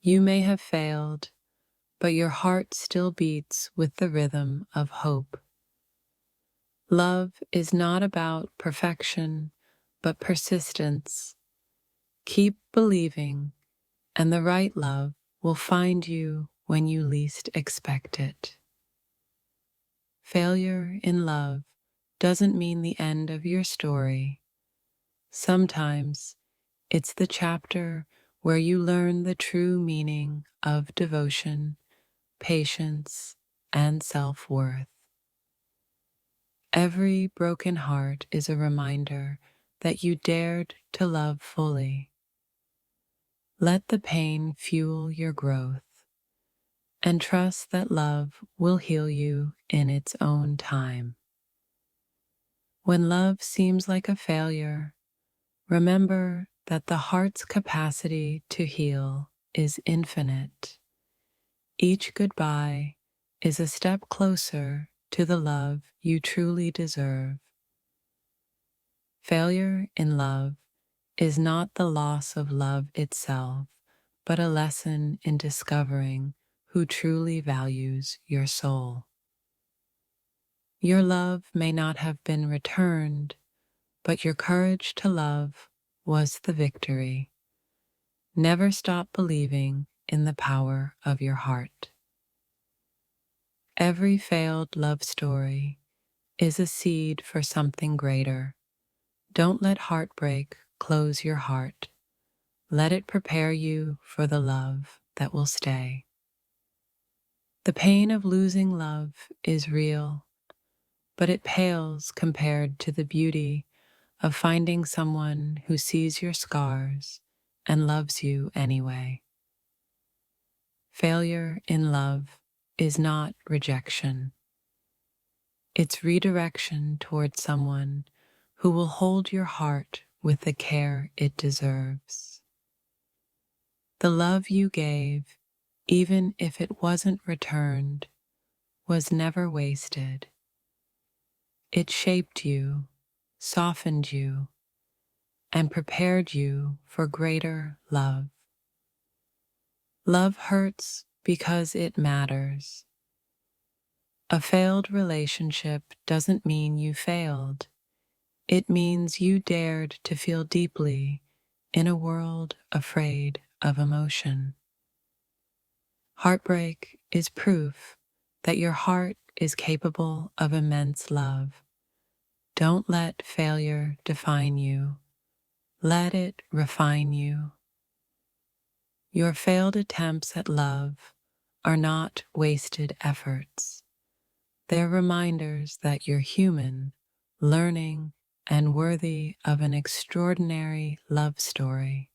You may have failed, but your heart still beats with the rhythm of hope. Love is not about perfection, but persistence. Keep believing, and the right love will find you when you least expect it. Failure in love doesn't mean the end of your story. Sometimes it's the chapter where you learn the true meaning of devotion, patience, and self-worth. Every broken heart is a reminder that you dared to love fully. Let the pain fuel your growth, and trust that love will heal you in its own time. When love seems like a failure, remember that the heart's capacity to heal is infinite. Each goodbye is a step closer to the love you truly deserve. Failure in love is not the loss of love itself, but a lesson in discovering who truly values your soul. Your love may not have been returned, but your courage to love was the victory. Never stop believing in the power of your heart. Every failed love story is a seed for something greater. Don't let heartbreak close your heart. Let it prepare you for the love that will stay. The pain of losing love is real, but it pales compared to the beauty of finding someone who sees your scars and loves you anyway. Failure in love is not rejection. It's redirection toward someone who will hold your heart with the care it deserves. The love you gave, even if it wasn't returned, was never wasted. It shaped you, softened you, and prepared you for greater love. Love hurts because it matters. A failed relationship doesn't mean you failed. It means you dared to feel deeply in a world afraid of emotion. Heartbreak is proof that your heart is capable of immense love. Don't let failure define you. Let it refine you. Your failed attempts at love are not wasted efforts. They're reminders that you're human, learning, and worthy of an extraordinary love story.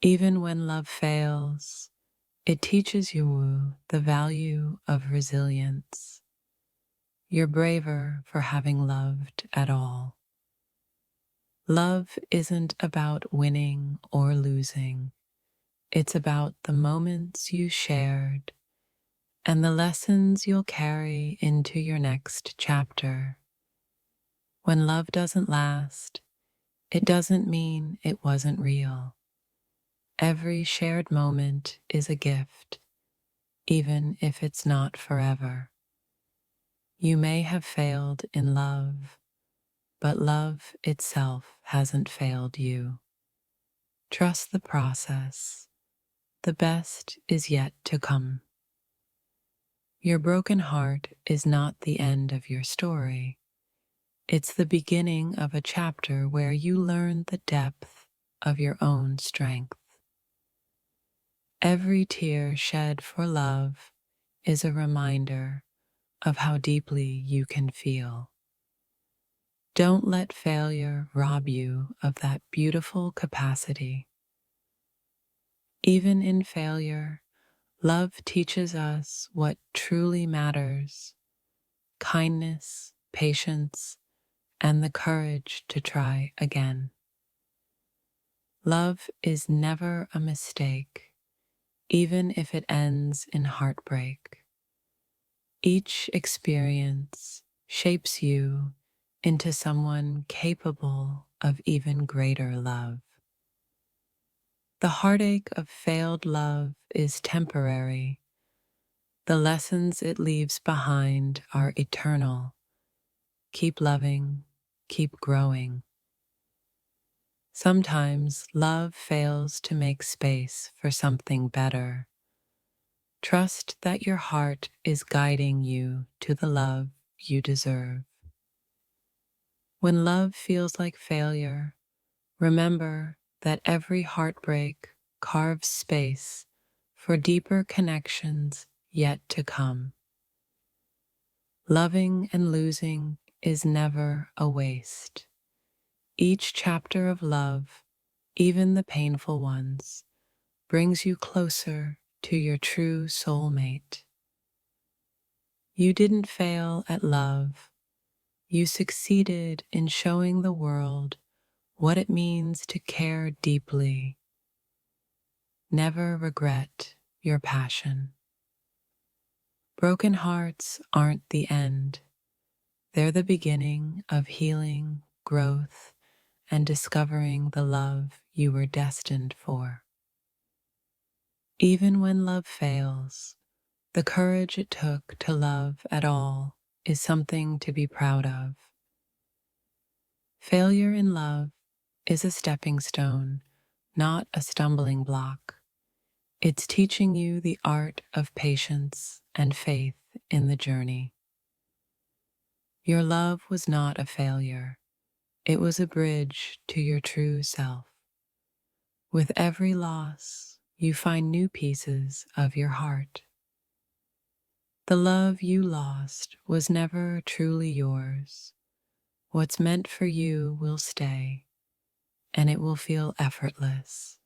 Even when love fails, it teaches you the value of resilience. You're braver for having loved at all. Love isn't about winning or losing. It's about the moments you shared and the lessons you'll carry into your next chapter. When love doesn't last, it doesn't mean it wasn't real. Every shared moment is a gift, even if it's not forever. You may have failed in love, but love itself hasn't failed you. Trust the process. The best is yet to come. Your broken heart is not the end of your story. It's the beginning of a chapter where you learn the depth of your own strength. Every tear shed for love is a reminder of how deeply you can feel. Don't let failure rob you of that beautiful capacity. Even in failure, love teaches us what truly matters: kindness, patience, and the courage to try again. Love is never a mistake, even if it ends in heartbreak. Each experience shapes you into someone capable of even greater love. The heartache of failed love is temporary. The lessons it leaves behind are eternal. Keep loving, keep growing. Sometimes love fails to make space for something better. Trust that your heart is guiding you to the love you deserve. When love feels like failure, remember that every heartbreak carves space for deeper connections yet to come. Loving and losing is never a waste. Each chapter of love, even the painful ones, brings you closer to your true soulmate. You didn't fail at love. You succeeded in showing the world what it means to care deeply. Never regret your passion. Broken hearts aren't the end. They're the beginning of healing, growth, and discovering the love you were destined for. Even when love fails, the courage it took to love at all is something to be proud of. Failure in love is a stepping stone, not a stumbling block. It's teaching you the art of patience and faith in the journey. Your love was not a failure. It was a bridge to your true self. With every loss, you find new pieces of your heart. The love you lost was never truly yours. What's meant for you will stay, and it will feel effortless.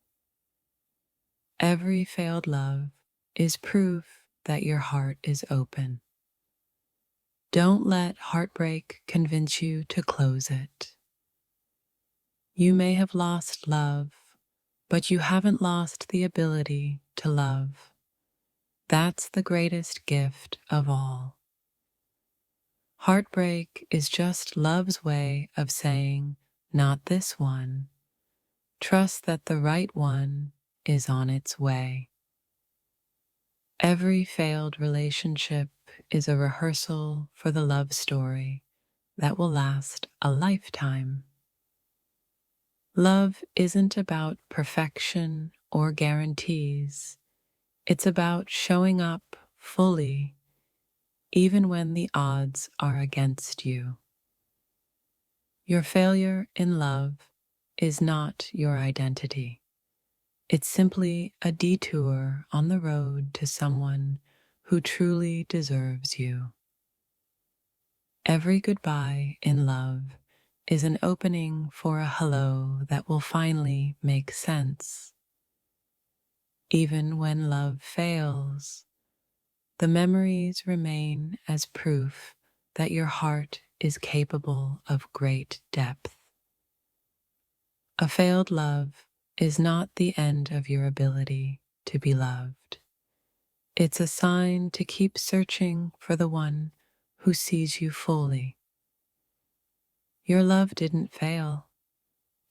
Every failed love is proof that your heart is open. Don't let heartbreak convince you to close it. You may have lost love, but you haven't lost the ability to love. That's the greatest gift of all. Heartbreak is just love's way of saying, not this one. Trust that the right one is on its way. Every failed relationship is a rehearsal for the love story that will last a lifetime. Love isn't about perfection or guarantees. It's about showing up fully, even when the odds are against you. Your failure in love is not your identity. It's simply a detour on the road to someone who truly deserves you. Every goodbye in love is an opening for a hello that will finally make sense. Even when love fails, the memories remain as proof that your heart is capable of great depth. A failed love is not the end of your ability to be loved. It's a sign to keep searching for the one who sees you fully. Your love didn't fail.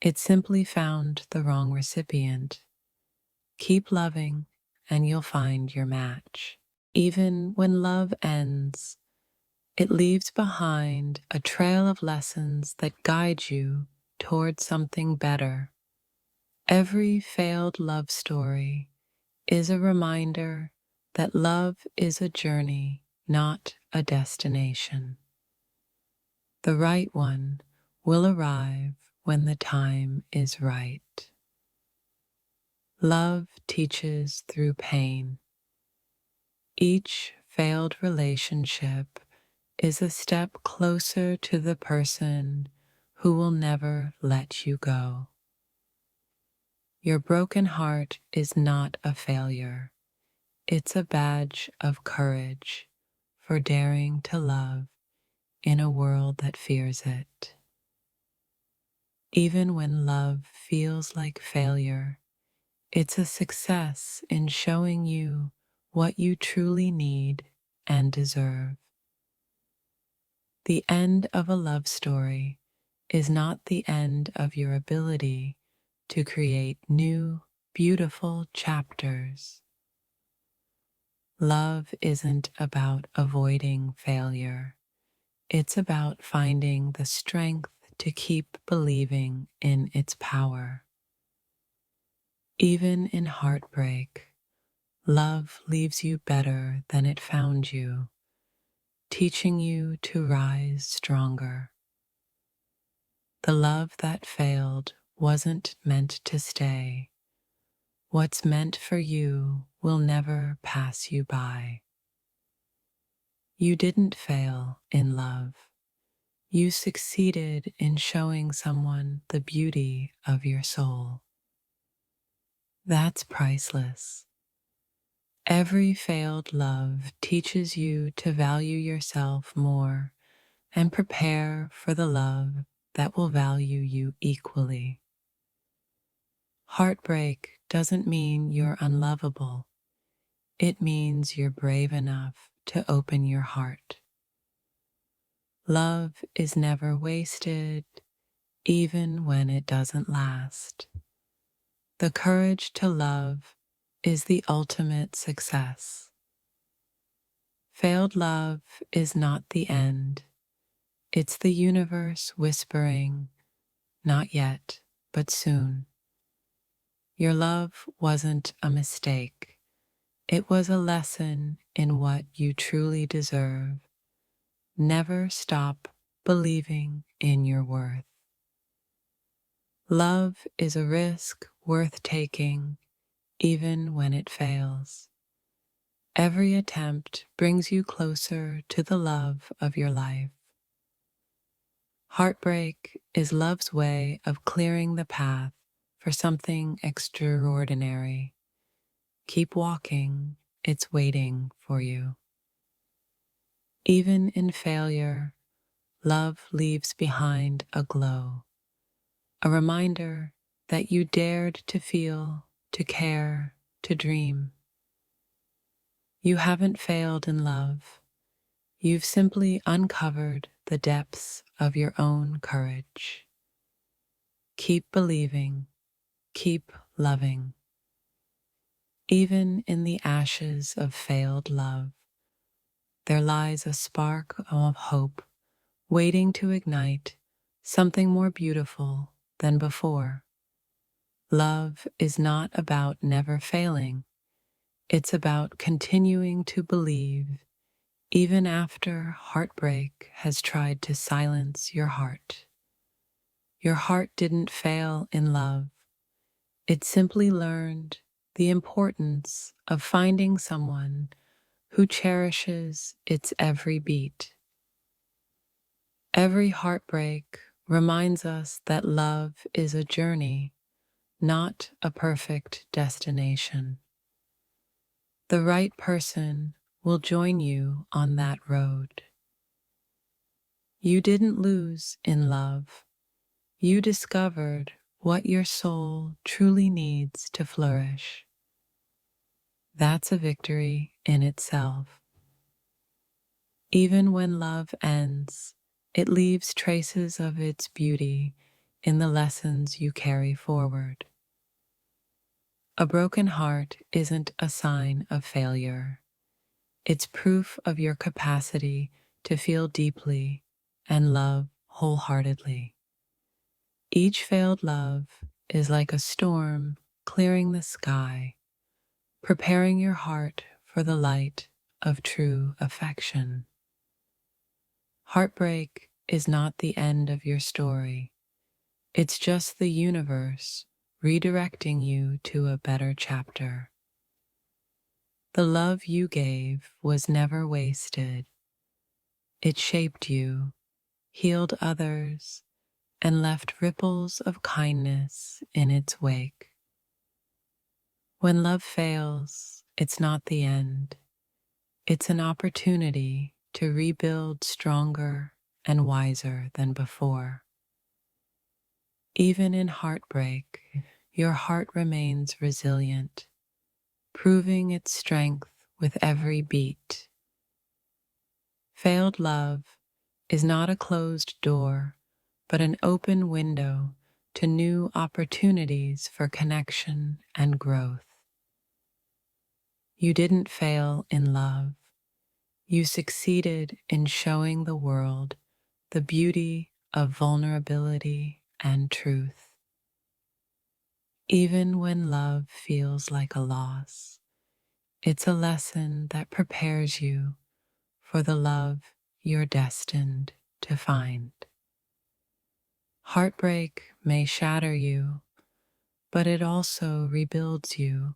It simply found the wrong recipient. Keep loving and you'll find your match. Even when love ends, it leaves behind a trail of lessons that guide you toward something better. Every failed love story is a reminder that love is a journey, not a destination. The right one will arrive when the time is right. Love teaches through pain. Each failed relationship is a step closer to the person who will never let you go. Your broken heart is not a failure. It's a badge of courage for daring to love in a world that fears it. Even when love feels like failure, it's a success in showing you what you truly need and deserve. The end of a love story is not the end of your ability to create new, beautiful chapters. Love isn't about avoiding failure. It's about finding the strength to keep believing in its power. Even in heartbreak, love leaves you better than it found you, teaching you to rise stronger. The love that failed wasn't meant to stay. What's meant for you will never pass you by. You didn't fail in love. You succeeded in showing someone the beauty of your soul. That's priceless. Every failed love teaches you to value yourself more and prepare for the love that will value you equally. Heartbreak doesn't mean you're unlovable. It means you're brave enough to open your heart. Love is never wasted, even when it doesn't last. The courage to love is the ultimate success. Failed love is not the end. It's the universe whispering, not yet, but soon. Your love wasn't a mistake. It was a lesson in what you truly deserve. Never stop believing in your worth. Love is a risk worth taking, even when it fails. Every attempt brings you closer to the love of your life. Heartbreak is love's way of clearing the path for something extraordinary. Keep walking, it's waiting for you. Even in failure, love leaves behind a glow, a reminder that you dared to feel, to care, to dream. You haven't failed in love. You've simply uncovered the depths of your own courage. Keep believing, keep loving. Even in the ashes of failed love, there lies a spark of hope waiting to ignite something more beautiful than before. Love is not about never failing. It's about continuing to believe even after heartbreak has tried to silence your heart. Your heart didn't fail in love. It simply learned the importance of finding someone who cherishes its every beat. Every heartbreak reminds us that love is a journey, not a perfect destination. The right person will join you on that road. You didn't lose in love. You discovered what your soul truly needs to flourish. That's a victory in itself. Even when love ends, it leaves traces of its beauty in the lessons you carry forward. A broken heart isn't a sign of failure. It's proof of your capacity to feel deeply and love wholeheartedly. Each failed love is like a storm clearing the sky, preparing your heart for the light of true affection. Heartbreak is not the end of your story. It's just the universe redirecting you to a better chapter. The love you gave was never wasted. It shaped you, healed others, and left ripples of kindness in its wake. When love fails, it's not the end. It's an opportunity to rebuild stronger and wiser than before. Even in heartbreak, your heart remains resilient, proving its strength with every beat. Failed love is not a closed door, but an open window to new opportunities for connection and growth. You didn't fail in love. You succeeded in showing the world the beauty of vulnerability and truth. Even when love feels like a loss, it's a lesson that prepares you for the love you're destined to find. Heartbreak may shatter you, but it also rebuilds you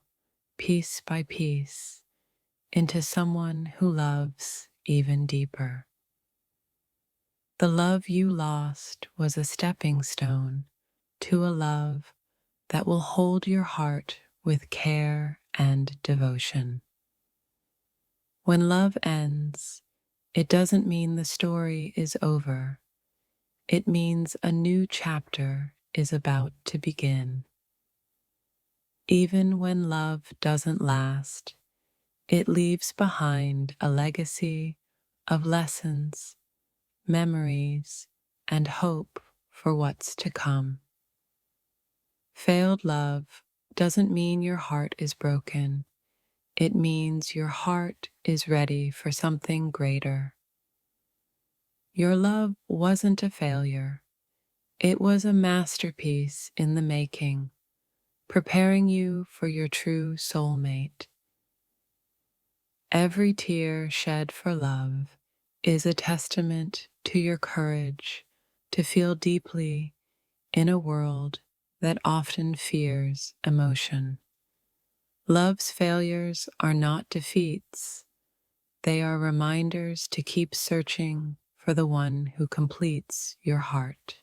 piece by piece into someone who loves even deeper. The love you lost was a stepping stone to a love that will hold your heart with care and devotion. When love ends, it doesn't mean the story is over. It means a new chapter is about to begin. Even when love doesn't last, it leaves behind a legacy of lessons, memories, and hope for what's to come. Failed love doesn't mean your heart is broken. It means your heart is ready for something greater. Your love wasn't a failure. It was a masterpiece in the making, preparing you for your true soulmate. Every tear shed for love is a testament to your courage to feel deeply in a world that often fears emotion. Love's failures are not defeats. They are reminders to keep searching for the one who completes your heart.